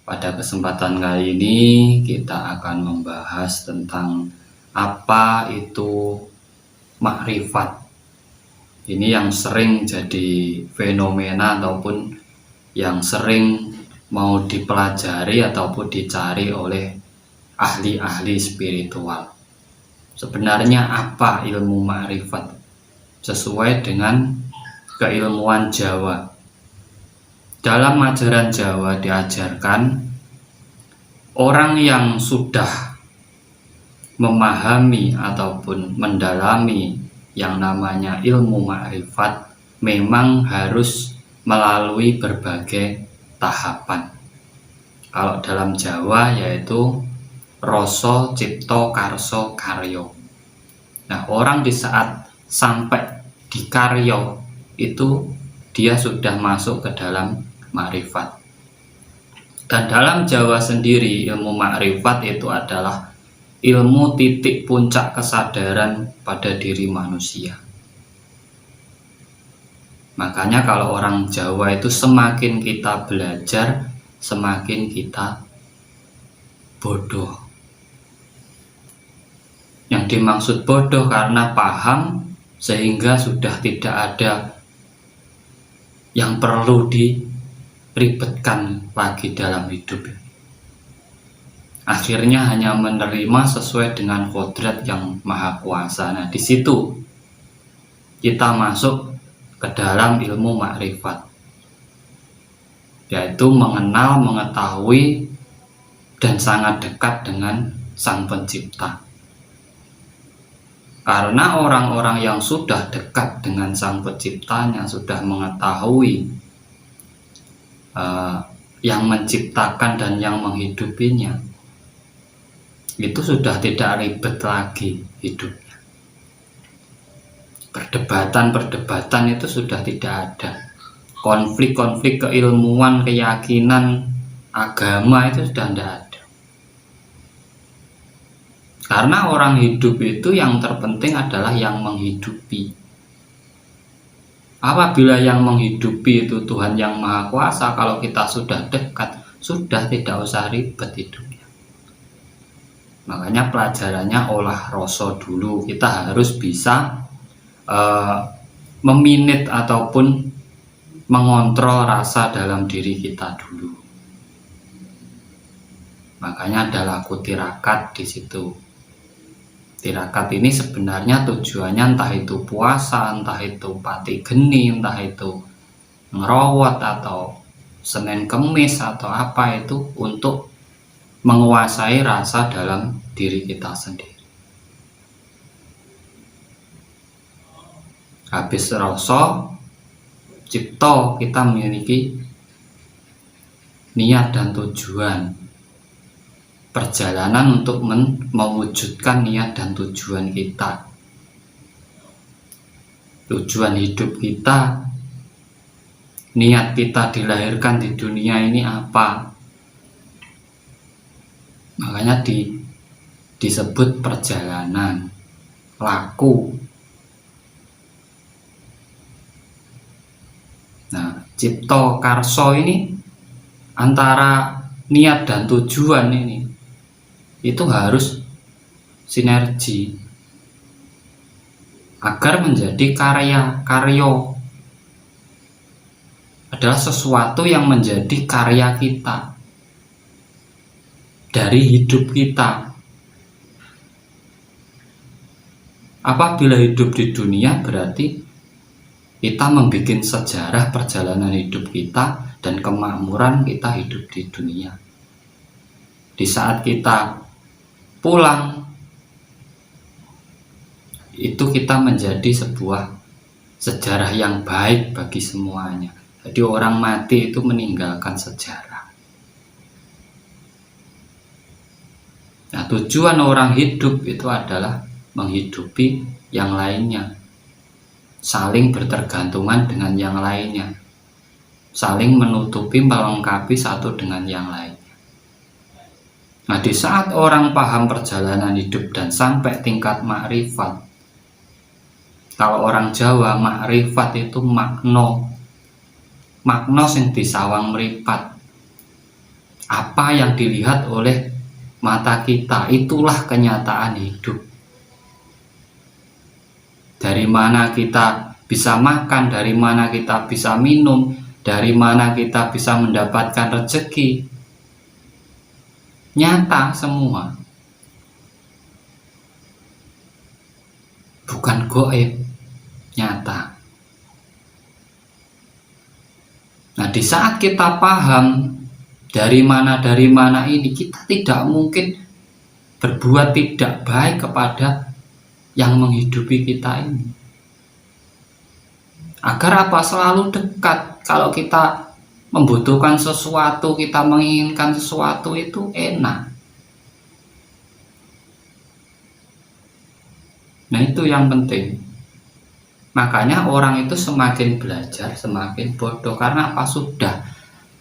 Pada kesempatan kali ini kita akan membahas tentang apa itu makrifat. Ini yang sering jadi fenomena ataupun yang sering mau dipelajari ataupun dicari oleh ahli-ahli spiritual. Sebenarnya apa ilmu makrifat? Sesuai dengan keilmuan Jawa. Dalam ajaran Jawa diajarkan orang yang sudah memahami ataupun mendalami yang namanya ilmu makrifat memang harus melalui berbagai tahapan. Kalau dalam Jawa yaitu rasa, cipta, karsa, karya. Nah, orang di saat sampai di karya itu dia sudah masuk ke dalam makrifat. Dan dalam Jawa sendiri ilmu makrifat itu adalah ilmu titik puncak kesadaran pada diri manusia. Makanya kalau orang Jawa itu semakin kita belajar, semakin kita bodoh. Yang dimaksud bodoh karena paham sehingga sudah tidak ada yang perlu diribetkan lagi dalam hidup. Akhirnya hanya menerima sesuai dengan kodrat yang maha kuasa. Nah, di situ kita masuk ke dalam ilmu makrifat, yaitu mengenal, mengetahui, dan sangat dekat dengan Sang Pencipta. Karena orang-orang yang sudah dekat dengan Sang Penciptanya, sudah mengetahui yang menciptakan dan yang menghidupinya, itu sudah tidak ribet lagi hidupnya. Perdebatan itu sudah tidak ada. Konflik-konflik keilmuan, keyakinan, agama itu sudah tidak ada. Karena orang hidup itu yang terpenting adalah yang menghidupi. Apabila yang menghidupi itu Tuhan yang Maha Kuasa, kalau kita sudah dekat, sudah tidak usah ribet hidupnya. Makanya pelajarannya olah rasa dulu. Kita harus bisa meminit ataupun mengontrol rasa dalam diri kita dulu. Makanya ada laku tirakat di situ. Tirakat ini sebenarnya tujuannya entah itu puasa, entah itu pati geni, entah itu ngerawat atau Senin Kemis atau apa, itu untuk menguasai rasa dalam diri kita sendiri. Habis rasa, cipta, kita memiliki niat dan tujuan. Perjalanan untuk mewujudkan niat dan tujuan kita. Tujuan hidup kita, niat kita dilahirkan di dunia ini apa? Makanya disebut perjalanan, laku. Nah, cipta karsa ini antara niat dan tujuan ini itu harus sinergi agar menjadi karya adalah sesuatu yang menjadi karya kita dari hidup kita. Apabila hidup di dunia berarti kita membuat sejarah perjalanan hidup kita dan kemakmuran kita hidup di dunia. Di saat kita pulang, itu kita menjadi sebuah sejarah yang baik bagi semuanya. Jadi orang mati itu meninggalkan sejarah. Nah, tujuan orang hidup itu adalah menghidupi yang lainnya, saling bertergantungan dengan yang lainnya, saling menutupi, melengkapi satu dengan yang lainnya. Nah, di saat orang paham perjalanan hidup dan sampai tingkat makrifat, kalau orang Jawa makrifat itu makna sing disawang meripat. Apa yang dilihat oleh mata kita itulah kenyataan hidup. Dari mana kita bisa makan, dari mana kita bisa minum, dari mana kita bisa mendapatkan rezeki, nyata semua, bukan goib, nyata. Nah, di saat kita paham dari mana ini, kita tidak mungkin berbuat tidak baik kepada yang menghidupi kita ini. Agar apa? Selalu dekat. Kalau kita membutuhkan sesuatu, kita menginginkan sesuatu, itu enak. Nah, itu yang penting. Makanya orang itu semakin belajar semakin bodoh. Karena apa? Sudah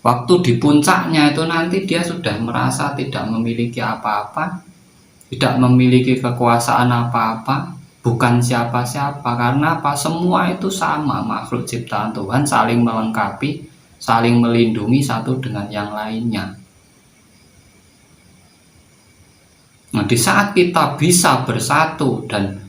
waktu di puncaknya itu nanti dia sudah merasa tidak memiliki apa-apa, tidak memiliki kekuasaan apa-apa, bukan siapa-siapa. Karena apa? Semua itu sama, makhluk ciptaan Tuhan, saling melengkapi, saling melindungi satu dengan yang lainnya. Nah, di saat kita bisa bersatu dan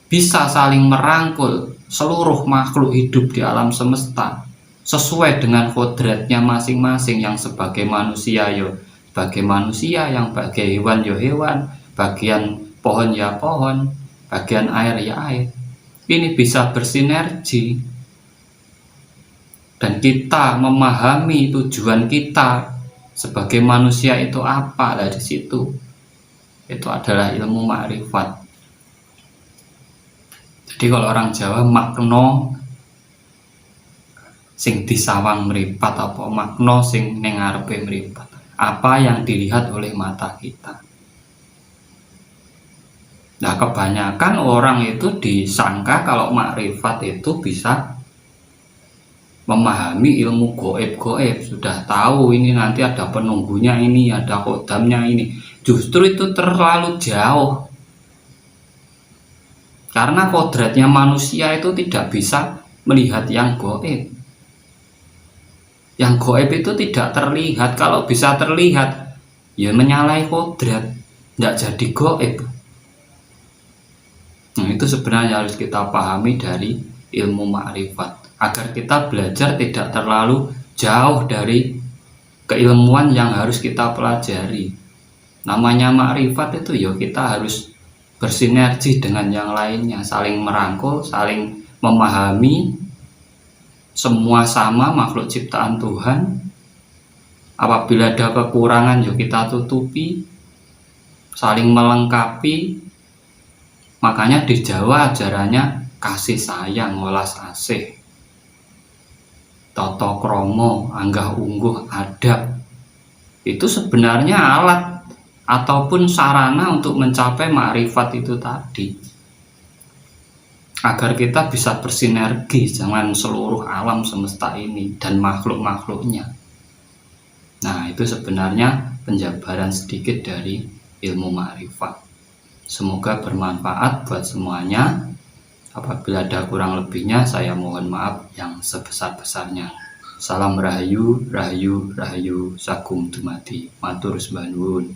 bisa saling merangkul seluruh makhluk hidup di alam semesta sesuai dengan kodratnya masing-masing, yang sebagai manusia yo sebagai manusia, yang sebagai hewan yo hewan, bagian pohon ya pohon, bagian air ya air. Ini bisa bersinergi dan kita memahami tujuan kita sebagai manusia itu apa. Dari situ itu adalah ilmu makrifat. Jadi kalau orang Jawa makna sing disawang meripat, apa makna sing ning ngarepe meripat, apa yang dilihat oleh mata kita. Nah, kebanyakan orang itu disangka kalau makrifat itu bisa memahami ilmu goib-goib, sudah tahu ini nanti ada penunggunya, ini ada kodamnya ini. Justru itu terlalu jauh. Karena kodratnya manusia itu tidak bisa melihat yang goib. Yang goib itu tidak terlihat. Kalau bisa terlihat, ya menyalahi kodrat, tidak jadi goib. Nah, itu sebenarnya harus kita pahami dari ilmu makrifat, agar kita belajar tidak terlalu jauh dari keilmuan yang harus kita pelajari. Namanya makrifat itu ya kita harus bersinergi dengan yang lainnya, saling merangkul, saling memahami, semua sama, makhluk ciptaan Tuhan. Apabila ada kekurangan ya kita tutupi, saling melengkapi. Makanya di Jawa ajarannya kasih sayang, welas asih, tata krama, anggah ungguh adab. Itu sebenarnya alat ataupun sarana untuk mencapai makrifat itu tadi, agar kita bisa bersinergi dengan seluruh alam semesta ini dan makhluk-makhluknya. Nah, itu sebenarnya penjabaran sedikit dari ilmu makrifat. Semoga bermanfaat buat semuanya. Apabila ada kurang lebihnya, saya mohon maaf yang sebesar-besarnya. Salam rahayu, rahayu, rahayu, sakum dumadi, matur sembah nuwun.